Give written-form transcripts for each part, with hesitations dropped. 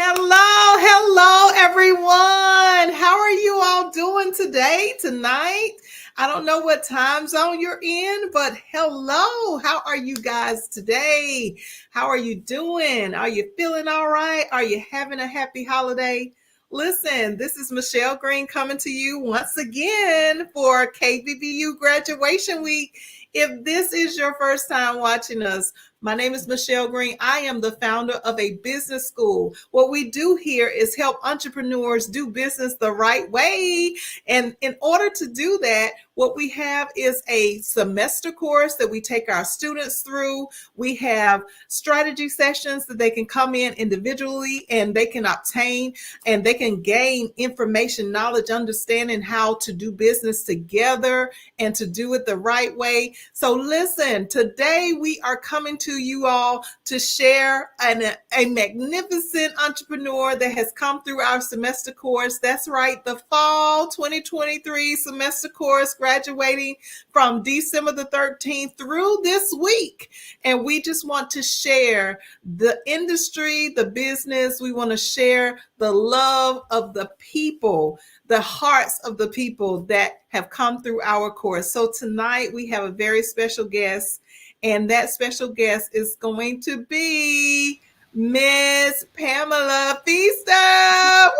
Hello, everyone. How are you all doing today, tonight? I don't know what time zone you're in, but hello. How are you guys today? How are you doing? Are you feeling all right? Are you having a happy holiday? Listen, this is Michelle Green coming to you once again for KBBU graduation week. If this is your first time watching us, my name is Michelle Green. I am the founder of a business school. What we do here is help entrepreneurs do business the right way. And in order to do that, what we have is a semester course that we take our students through. We have strategy sessions that they can come in individually and they can obtain and they can gain information, knowledge, understanding how to do business together and to do it the right way. So listen, today we are coming to you all to share a magnificent entrepreneur that has come through our semester course. That's right, the fall 2023 semester course, graduating from December the 13th through this week. And we just want to share the industry, the business. We want to share the love of the people, the hearts of the people that have come through our course. So tonight we have a very special guest, and that special guest is going to be Miss Pamela Feaster.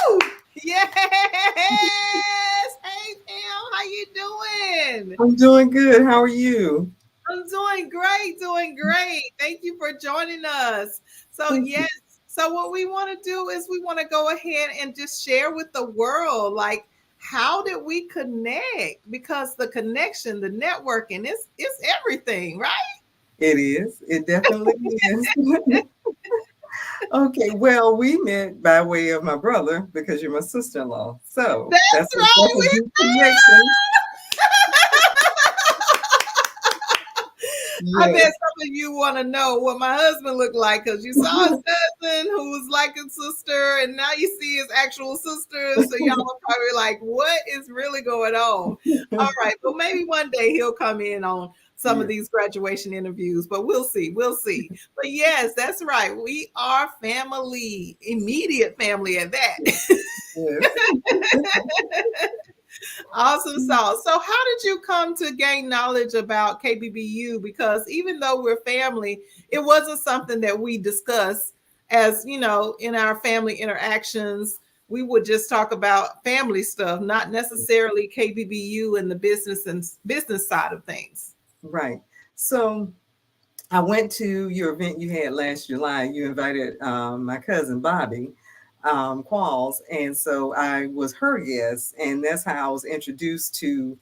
Woo! Yes! Hey Pam, how you doing? I'm doing good. How are you? I'm doing great. Thank you for joining us. So yes, so what we want to do is we want to go ahead and just share with the world, like, how did we connect? Because the connection, the networking, it's everything, right? It is. It definitely is. Okay, well, we met by way of my brother because you're my sister-in-law. So That's right. that's a good connection. I bet Yes. some of you want to know what my husband looked like because you saw his cousin who was like a sister, and now you see his actual sister. So y'all are probably like, what is really going on? All right, but maybe one day he'll come in on some of Yeah. these graduation interviews, but we'll see. But yes, that's right. We are family, immediate family at that. Yes. Awesome sauce. So how did you come to gain knowledge about KBBU? Because even though we're family, it wasn't something that we discussed as, in our family interactions. We would just talk about family stuff, not necessarily KBBU and the business and business side of things. Right. So I went to your event you had last July. You invited my cousin Bobby Qualls, and so I was her guest, and that's how I was introduced to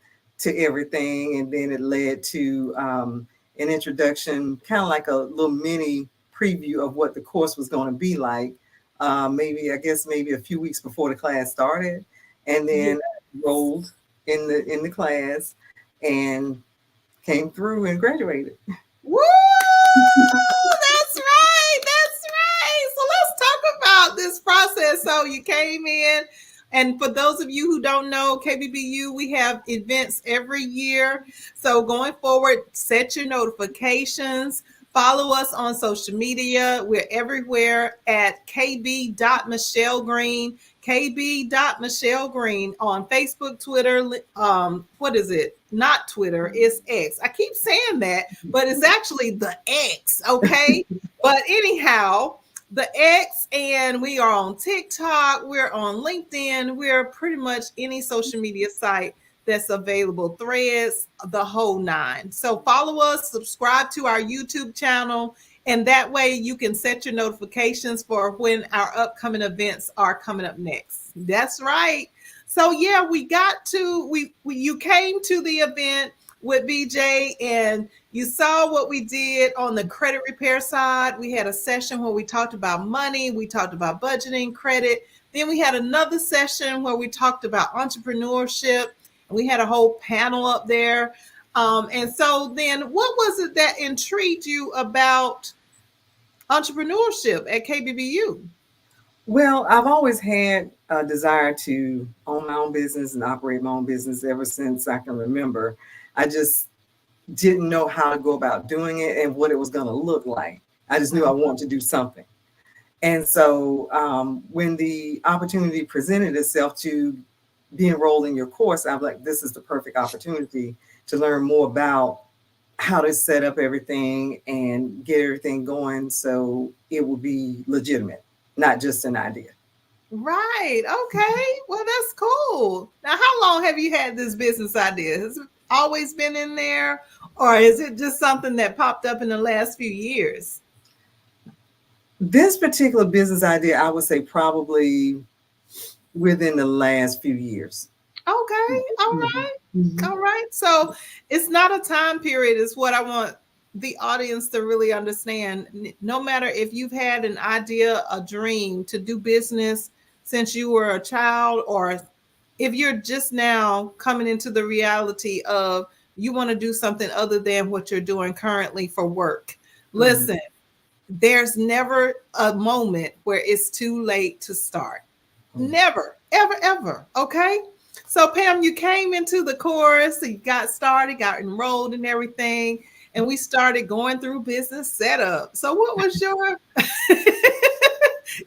everything. And then it led to an introduction, kind of like a little mini preview of what the course was going to be like. Maybe a few weeks before the class started, and then enrolled in the class and came through and graduated. Woo! That's right. That's right. So let's talk about this process. So you came in, and for those of you who don't know, KBBU, we have events every year. So going forward, set your notifications. Follow us on social media. We're everywhere at kb.michellegreen, kb.michellegreen on Facebook, Twitter. What is it? Not Twitter, it's X. I keep saying that, but it's actually the X, okay? But anyhow, the X, and we are on TikTok, we're on LinkedIn, we're pretty much any social media site that's available, Threads, the whole nine. So follow us, subscribe to our YouTube channel, and that way you can set your notifications for when our upcoming events are coming up next. That's right. So yeah, you came to the event with BJ, and you saw what we did on the credit repair side. We had a session where we talked about money, we talked about budgeting, credit. Then we had another session where we talked about entrepreneurship. We had a whole panel up there. And so then what was it that intrigued you about entrepreneurship at KBBU? Well, I've always had a desire to own my own business and operate my own business ever since I can remember. I just didn't know how to go about doing it and what it was going to look like. I just knew I wanted to do something. And so when the opportunity presented itself to be enrolled in your course, I'm like, this is the perfect opportunity to learn more about how to set up everything and get everything going so it will be legitimate, not just an idea. Right. Okay. Well, that's cool. Now, how long have you had this business idea? Has it always been in there, or is it just something that popped up in the last few years? This particular business idea, I would say probably within the last few years. Okay. All Mhm. right. Mhm. All right. So it's not a time period, is what I want the audience to really understand. No matter if you've had an idea, a dream to do business since you were a child, or if you're just now coming into the reality of you want to do something other than what you're doing currently for work. Mhm. Listen, there's never a moment where it's too late to start. Never, ever, ever. Okay. So, Pam, you came into the course, you got started, got enrolled and everything, and we started going through business setup. So, what was your,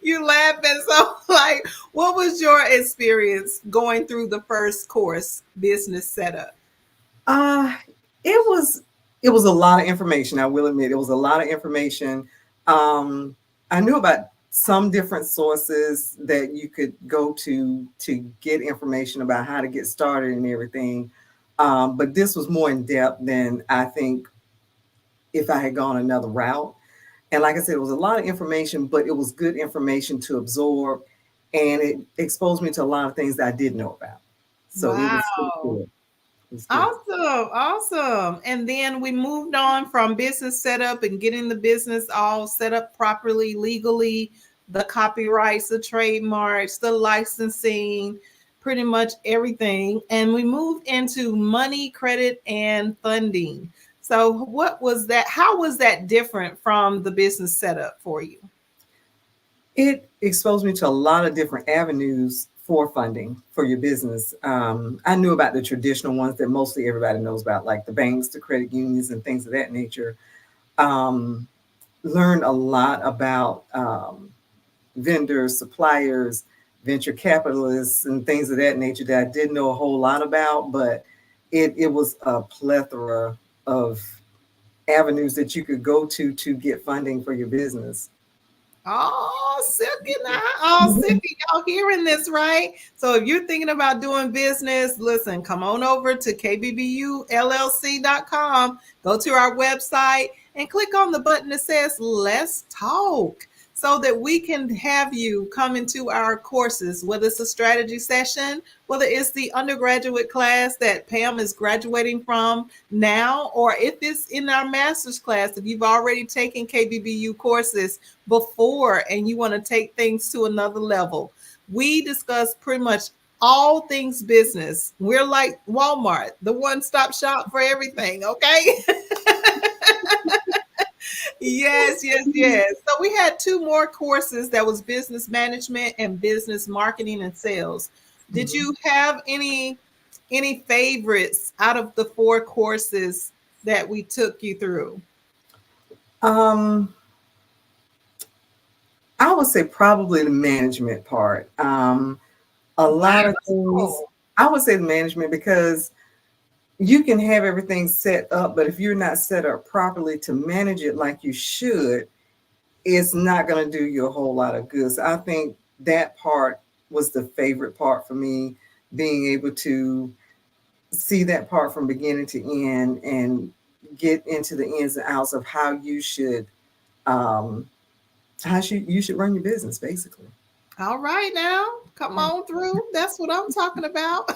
you laughing? So, like, what was your experience going through the first course, business setup? Uh, it was it was a lot of information. I will admit it was a lot of information. I knew about some different sources that you could go to get information about how to get started and everything. But this was more in depth than I think if I had gone another route. And like I said, it was a lot of information, but it was good information to absorb, and it exposed me to a lot of things that I didn't know about. So it was Wow. good. It was good. Awesome, awesome. And then we moved on from business setup and getting the business all set up properly, legally, the copyrights, the trademarks, the licensing, pretty much everything. And we moved into money, credit, and funding. So, what was that? How was that different from the business setup for you? It exposed me to a lot of different avenues for funding for your business. I knew about the traditional ones that mostly everybody knows about, like the banks, the credit unions, and things of that nature. Um, Learned a lot about vendors, suppliers, venture capitalists, and things of that nature that I didn't know a whole lot about, but it was a plethora of avenues that you could go to get funding for your business. Oh, Silky now. Oh, Silky, y'all hearing this, right? So if you're thinking about doing business, listen, come on over to kbbullc.com, go to our website and click on the button that says Let's Talk so that we can have you come into our courses, whether it's a strategy session, whether it's the undergraduate class that Pam is graduating from now, or if it's in our master's class, if you've already taken KBBU courses before and you want to take things to another level. We discuss pretty much all things business. We're like Walmart, the one stop shop for everything. Okay. Yes, yes, yes. So we had two more courses that was business management and business marketing and sales. Did Mhm. you have any favorites out of the four courses that we took you through? Um, I would say probably the management part. A lot of things. Wow. I would say the management because you can have everything set up, but if you're not set up properly to manage it like you should, it's not going to do you a whole lot of good. So I think that part was the favorite part for me, being able to see that part from beginning to end and get into the ins and outs of um, you should run your business, basically. All right now, come Yeah. on through. That's what I'm talking about.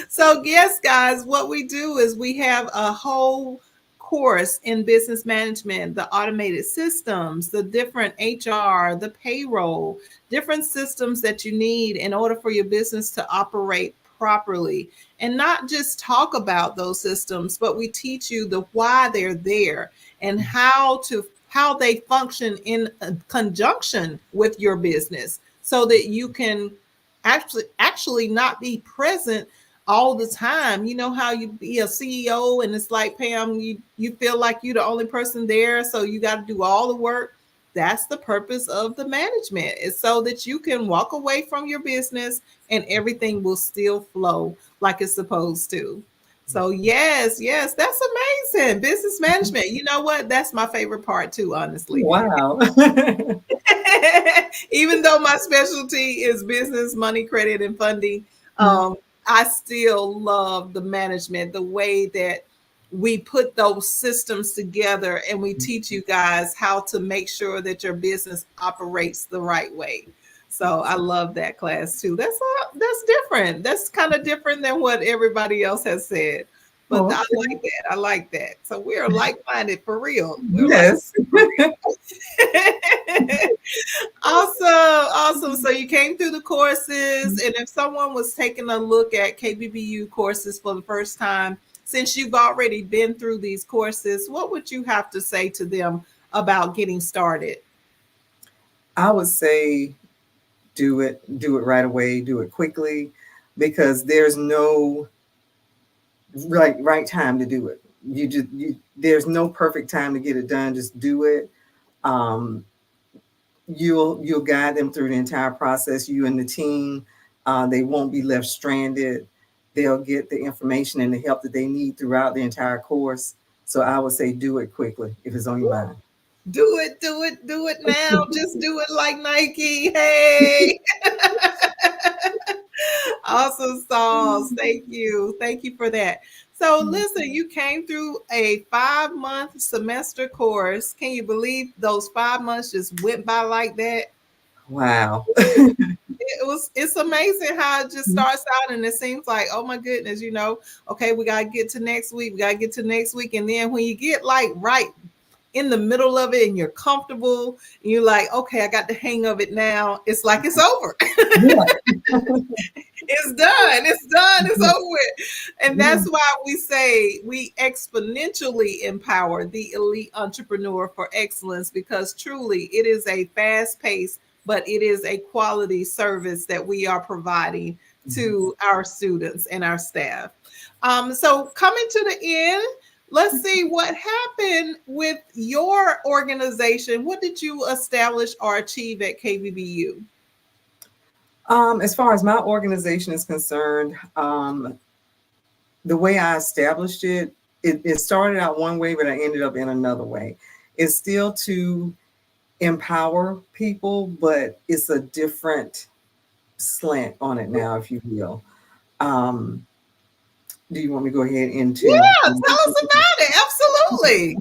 So, yes, guys, what we do is we have a whole course in business management, the automated systems, the different HR, the payroll, different systems that you need in order for your business to operate properly. And not just talk about those systems, but we teach you the why they're there and how they function in conjunction with your business so that you can actually not be present all the time. You know how you be a CEO and it's like, Pam, you feel like you're the only person there, so you got to do all the work. That's the purpose of the management. It's so that you can walk away from your business and everything will still flow like it's supposed to. So yes, yes, that's amazing. Business management. You know what? That's my favorite part too, honestly. Wow. Even though my specialty is business, money, credit, and funding, I still love the management, the way that we put those systems together and we teach you guys how to make sure that your business operates the right way. So I love that class too. That's different. That's kind of different than what everybody else has said. But Oh, I okay. like that. I like that. So we are like-minded for real. We're like Yes. for real. Awesome, awesome. So you came through the courses, and if someone was taking a look at KBBU courses for the first time, since you've already been through these courses, what would you have to say to them about getting started? I would say do it right away, do it quickly, because there's no right time to do it. There's no perfect time to get it done. Just do it. Um, you'll guide them through the entire process. You and the team, they won't be left stranded. They'll get the information and the help that they need throughout the entire course. So I would say do it quickly if it's on your mind. Do it, do it, do it now. Just do it like Nike. Hey. Awesome sauce. Thank you. Thank you for that. So, listen, you came through a 5-month semester course. Can you believe those 5 months just went by like that? Wow. It's amazing how it just starts out and it seems like, oh my goodness, okay, we gotta get to next week, we gotta get to next week. And then when you get like right in the middle of it and you're comfortable and you're like, okay, I got the hang of it now, it's like it's over. It's done. It's done. It's over with. And that's why we say we exponentially empower the elite entrepreneur for excellence, because truly it is a fast pace, but it is a quality service that we are providing to our students and our staff. So coming to the end, let's see what happened with your organization. What did you establish or achieve at KBBU? As far as my organization is concerned, the way I established it started out one way, but I ended up in another way. It's still to empower people, but it's a different slant on it now, if you will. Um, do you want me to go ahead into? Yeah, tell us about it. Absolutely.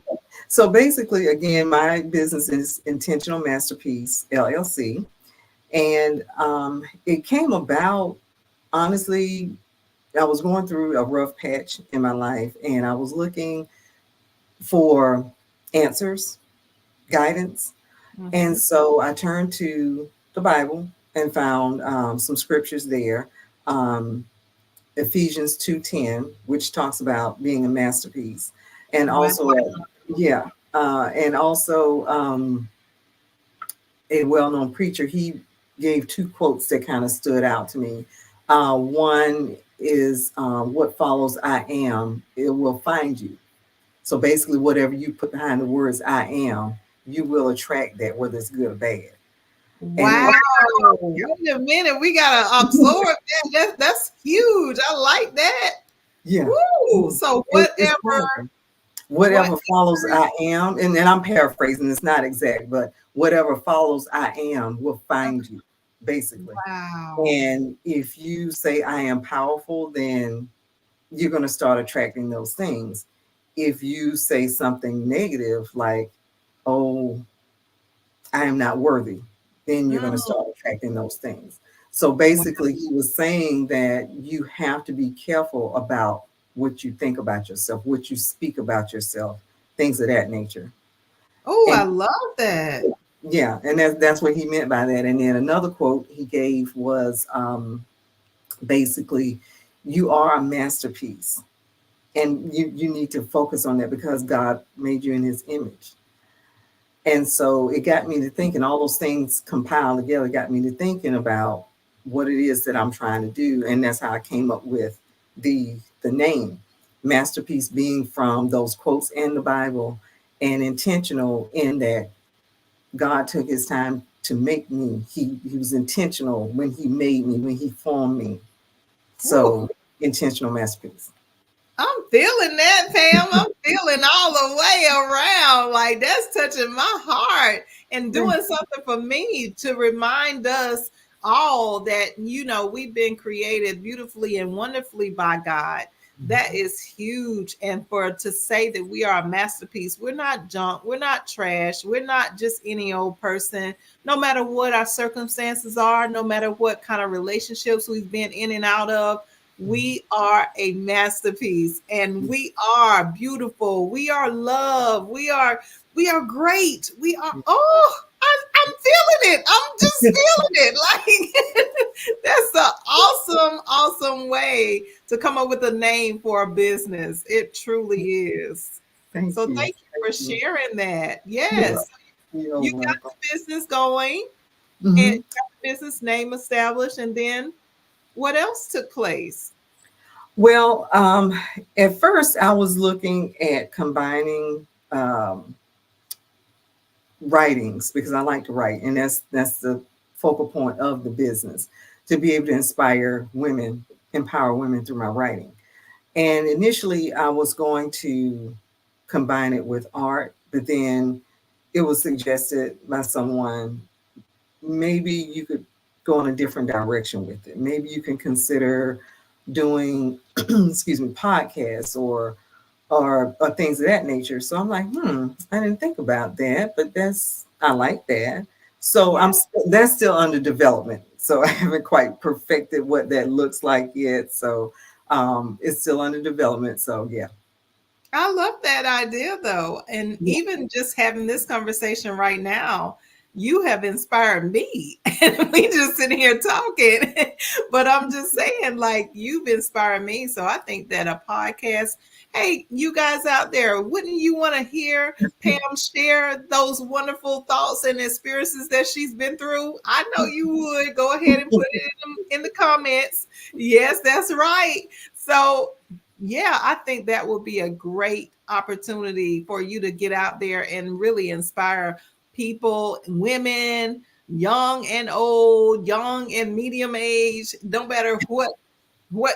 So basically, again, my business is Intentional Masterpiece LLC, and it came about, honestly. I was going through a rough patch in my life, and I was looking for answers, guidance. And so I turned to the Bible and found some scriptures there. Um, Ephesians 2:10, which talks about being a masterpiece. And Wow. also, yeah, and also a well-known preacher, he gave two quotes that kind of stood out to me. One is what follows I am, it will find you. So basically, whatever you put behind the words I am, you will attract that, whether it's good or bad. And Wow. Wait a minute. We gotta absorb that. That's huge. I like that. yeah, Woo. So it's powerful. Whatever follows I am, and I'm paraphrasing, it's not exact, but whatever follows I am will find you, basically. Wow. And if you say I am powerful, then you're going to start attracting those things. If you say something negative, like, oh, I am not worthy, then you're going to start attracting those things. So basically, he was saying that you have to be careful about what you think about yourself, what you speak about yourself, things of that nature. Oh, I And love that. yeah, and that's what he meant by that. And then another quote he gave was basically, you are a masterpiece. And you need to focus on that because God made you in his image. And so it got me to thinking, all those things compiled together got me to thinking about what it is that I'm trying to do. And that's how I came up with the name masterpiece being from those quotes in the Bible, and intentional in that God took his time to make me. He was intentional when he made me, when he formed me. Ooh, So intentional masterpiece. I'm feeling that, Pam. I'm feeling all the way around. Like that's touching my heart and doing something for me to remind us all that, we've been created beautifully and wonderfully by God. That is huge. And for to say that we are a masterpiece, we're not junk, we're not trash, we're not just any old person, no matter what our circumstances are, no matter what kind of relationships we've been in and out of. We are a masterpiece and we are beautiful. We are love. We are great. We are I'm feeling it. I'm just feeling it. Like that's an awesome, awesome way to come up with a name for a business. It truly is. Thank So you. thank you for Thank you. sharing that. You're, Yes. you're You got welcome. the business going and Mhm. got the business name established. And then what else took place? Well, at first I was looking at combining writings because I like to write, and that's the focal point of the business, to be able to inspire women, empower women through my writing. And initially, I was going to combine it with art, but then it was suggested by someone, maybe you could go in a different direction with it. Maybe you can consider doing, excuse me, podcasts or things of that nature. So I'm like, I didn't think about that, but I like that. So Yeah. that's still under development. So I haven't quite perfected what that looks like yet. So it's still under development. So yeah. I love that idea though. And Yeah. even just having this conversation right now, you have inspired me. And we just sitting here talking. But I'm just saying, like, you've inspired me. So I think that a podcast, hey, you guys out there, wouldn't you want to hear Pam share those wonderful thoughts and experiences that she's been through? I know you would. Go ahead and put it in the comments. Yes, that's right. So yeah, I think that would be a great opportunity for you to get out there and really inspire people, women, young and old, young and medium age, no matter what where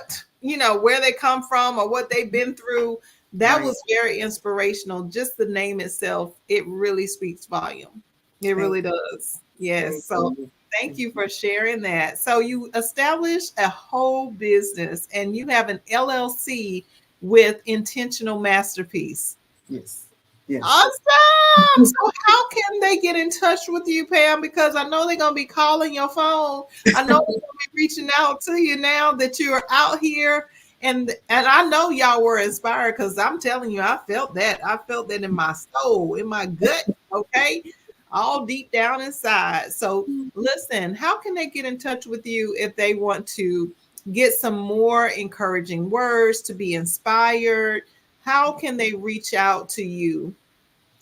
they come from or what they've been through. That Right. was very inspirational. Just the name itself, it really speaks volume. It Thank, really does. Yes. thank So you. thank you for sharing that. So you established a whole business and you have an LLC with Intentional Masterpiece. Yes. Yes. Awesome. So how can they get in touch with you, Pam? Because I know they're gonna be calling your phone. I know they're gonna be reaching out to you now that you are out here. And I know y'all were inspired because I'm telling you, I felt that. I felt that in my soul, in my gut, okay? All deep down inside. So listen, how can they get in touch with you if they want to get some more encouraging words to be inspired? How can they reach out to you?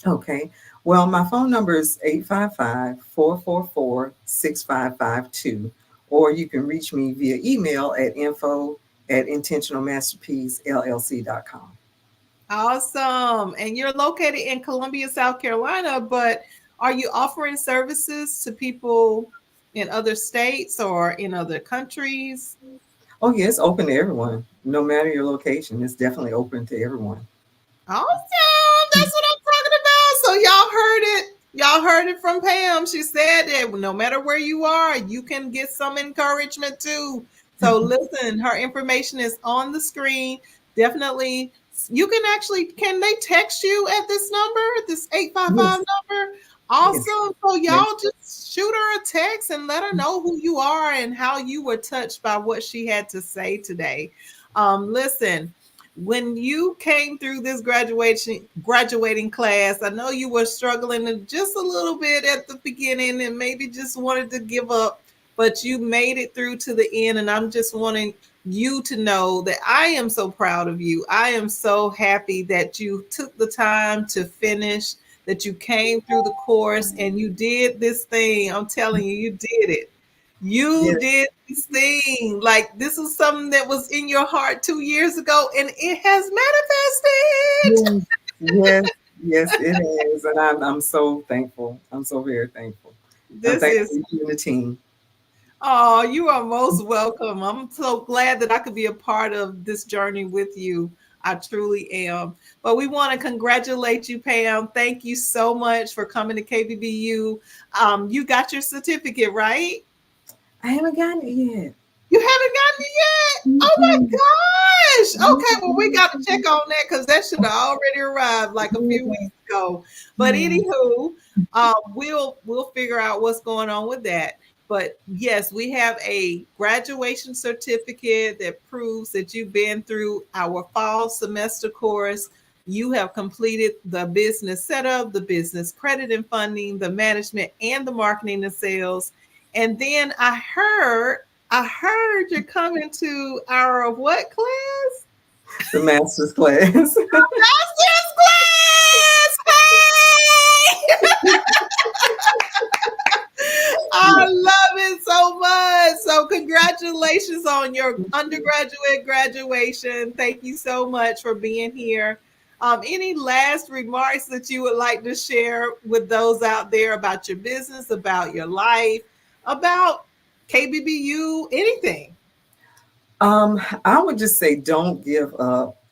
Okay. Well, my phone number is 855-444-6552, or you can reach me via email at info@intentionalmasterpiecellc.com. Awesome. And you're located in Columbia, South Carolina, but are you offering services to people in other states or in other countries? Oh, yeah, it's open to everyone. No matter your location, it's definitely open to everyone. Awesome. That's what I'm talking about. So y'all heard it. Y'all heard it from Pam. She said that no matter where you are, you can get some encouragement too. So listen, her information is on the screen. Definitely you can actually can they text you at this number, this 855 Yes, number? yes, Awesome. So yes. y'all just shoot her a text and let her know who you are and how you were touched by what she had to say today. Listen, when you came through this graduating class, I know you were struggling just a little bit at the beginning and maybe just wanted to give up, but you made it through to the end. And I'm just wanting you to know that I am so proud of you. I am so happy that you took the time to finish, that you came through the course and you did this thing. I'm telling you, you did it. You Yes, did this thing. Like this was something that was in your heart 2 years ago, and it has manifested. yes, yes, yes, it is. And I'm so thankful. I'm so very thankful. I'm This thankful is for you and the team. Oh, you are most welcome. I'm so glad that I could be a part of this journey with you. I truly am. But we want to congratulate you, Pam. Thank you so much for coming to KBBU. You got your certificate, right? I haven't gotten it yet. You haven't gotten it yet? Oh Mm-mm. my gosh. Okay, well, we got to check Mm-mm. on that because that should have already arrived like a few Yeah, weeks ago. But yeah. anywho, we'll figure out what's going on with that. But yes, we have a graduation certificate that proves that you've been through our fall semester course. You have completed the business setup, the business credit and funding, the management, and the marketing and sales. And then I heard you're coming to our what class? The master's class. Master's class! Hey! I love it so much. So, congratulations on your undergraduate graduation. Thank you so much for being here. Any last remarks that you would like to share with those out there about your business, about your life, about KBBU, anything? I would just say don't give up.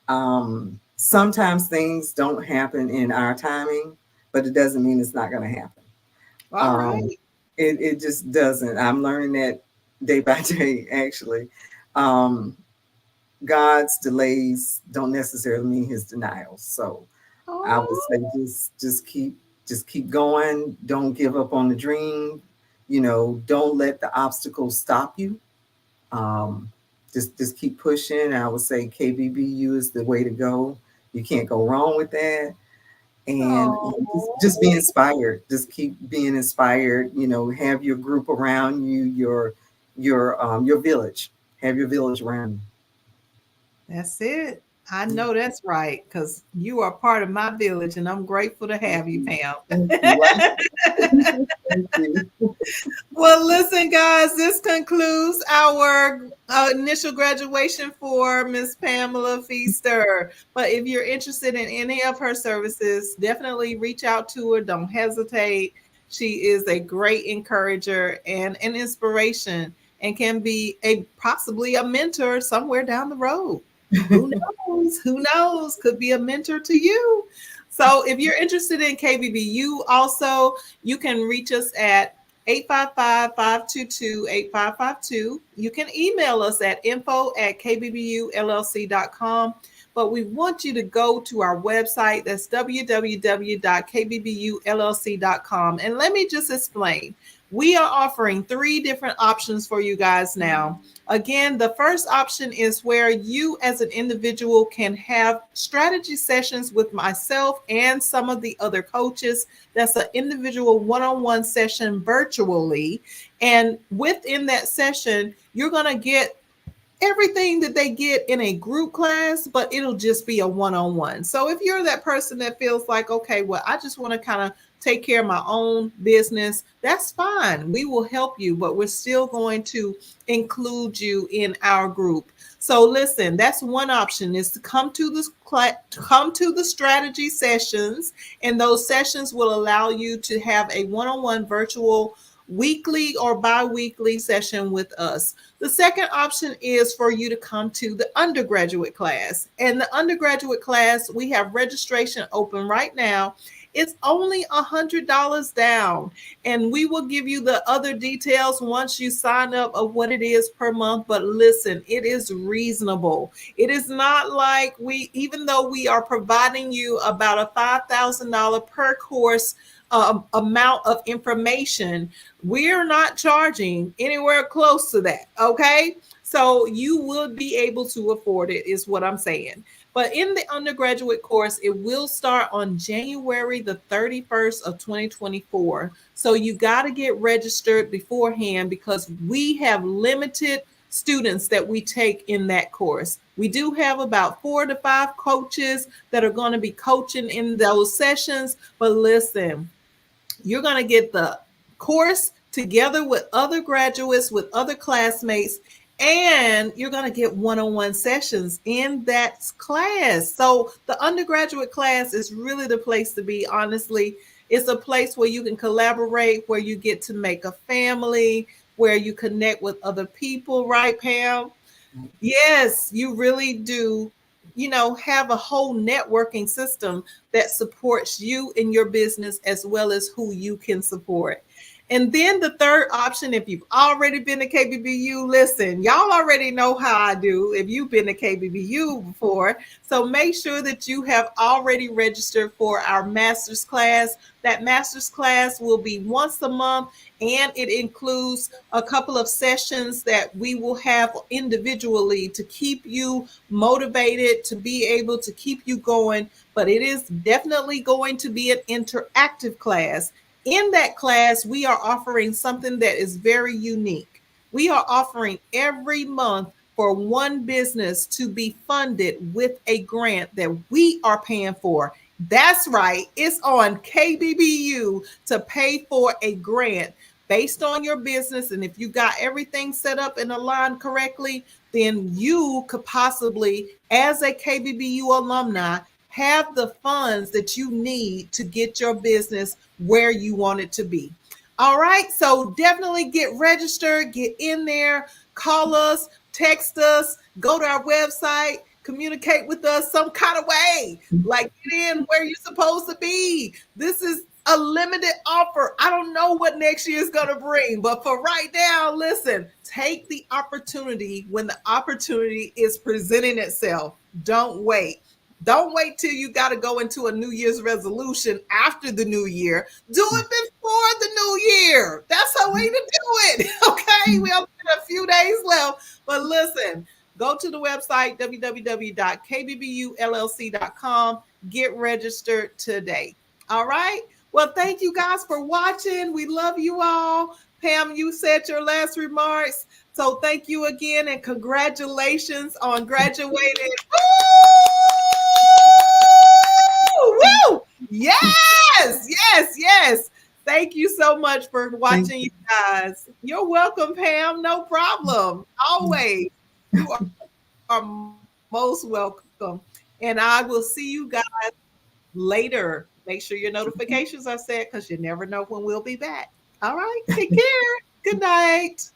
Sometimes things don't happen in our timing, but it doesn't mean it's not going to happen. All right. Um, it just doesn't. I'm learning that day by day, actually. Um, God's delays don't necessarily mean his denials. So I would Oh, say just keep going. Don't give up on the dream. Don't let the obstacles stop you. Um, just keep pushing. I would say KBBU is the way to go. You can't go wrong with that. And just be oh, inspired. Just keep being inspired. Have your group around you, your village. Have your village around that's it. I you. know that's right because you are part of my village and I'm grateful to Thank have you, you. Pam. Thank you. Thank you. Well, listen, guys, this concludes our initial graduation for Miss Pamela Feaster. But if you're interested in any of her services, definitely reach out to her. Don't hesitate. She is a great encourager and an inspiration and can be a possibly a mentor somewhere down the road. Who knows? Who knows? Could be a mentor to you. So if you're interested in KBBU also, you can reach us at 855-522-8552. You can email us at info@kbbullc.com. But we want you to go to our website. That's www.kbbullc.com. And let me just explain. We are offering three different options for you guys now. Again, the first option is where you as an individual can have strategy sessions with myself and some of the other coaches. That's an individual one-on-one session virtually. And within that session, you're going to get everything that they get in a group class, but it'll just be a one-on-one. So if you're that person that feels like, okay, well, I just want to kind of take care of my own business, that's fine. We will help you, but we're still going to include you in our group. So listen, that's one option is to come to the strategy sessions, and those sessions will allow you to have a one-on-one virtual weekly or bi-weekly session with us. The second option is for you to come to the undergraduate class. And the undergraduate class, we have registration open right now. It's only $100 down, and we will give you the other details once you sign up of what it is per month. But listen, it is reasonable. It is not like even though we are providing you about a $5,000 per course amount of information, we're not charging anywhere close to that. Okay. So you would be able to afford it, is what I'm saying. But in the undergraduate course, it will start on January the 31st of 2024. So you got to get registered beforehand because we have limited students that we take in that course. We do have about 4 to 5 coaches that are going to be coaching in those sessions. But listen, you're going to get the course together with other graduates, with other classmates, and you're going to get one-on-one sessions in that class. So the undergraduate class is really the place to be, honestly. It's a place where you can collaborate, where you get to make a family, where you connect with other people, right, Pam? Yes, you really do, have a whole networking system that supports you in your business as well as who you can support. And then the third option, if you've already been to KBBU, listen, y'all already know how I do if you've been to KBBU before. So make sure that you have already registered for our master's class. That master's class will be once a month, and it includes a couple of sessions that we will have individually to keep you motivated, to be able to keep you going. But it is definitely going to be an interactive class. In that class, we are offering something that is very unique. We are offering every month for one business to be funded with a grant that we are paying for. That's right, it's on KBBU to pay for a grant based on your business. And if you got everything set up and aligned correctly, then you could possibly, as a KBBU alumni, have the funds that you need to get your business where you want it to be. All right, so definitely get registered, get in there, call us, text us, go to our website, communicate with us some kind of way. Like, get in where you're supposed to be. This is a limited offer. I don't know what next year is going to bring, but for right now, listen, take the opportunity when the opportunity is presenting itself. Don't wait. Don't wait till you got to go into a New Year's resolution after the new year. Do it before the new year. That's a way to do it. Okay. We have a few days left. But listen, go to the website, www.kbbullc.com. Get registered today. All right. Well, thank you guys for watching. We love you all. Pam, you said your last remarks. So thank you again and congratulations on graduating. Woo! Woo! Yes, yes, yes. Thank you so much for watching, you guys. You're welcome, Pam. No problem. Always. You are most welcome. And I will see you guys later. Make sure your notifications are set because you never know when we'll be back. All right. Take care. Good night.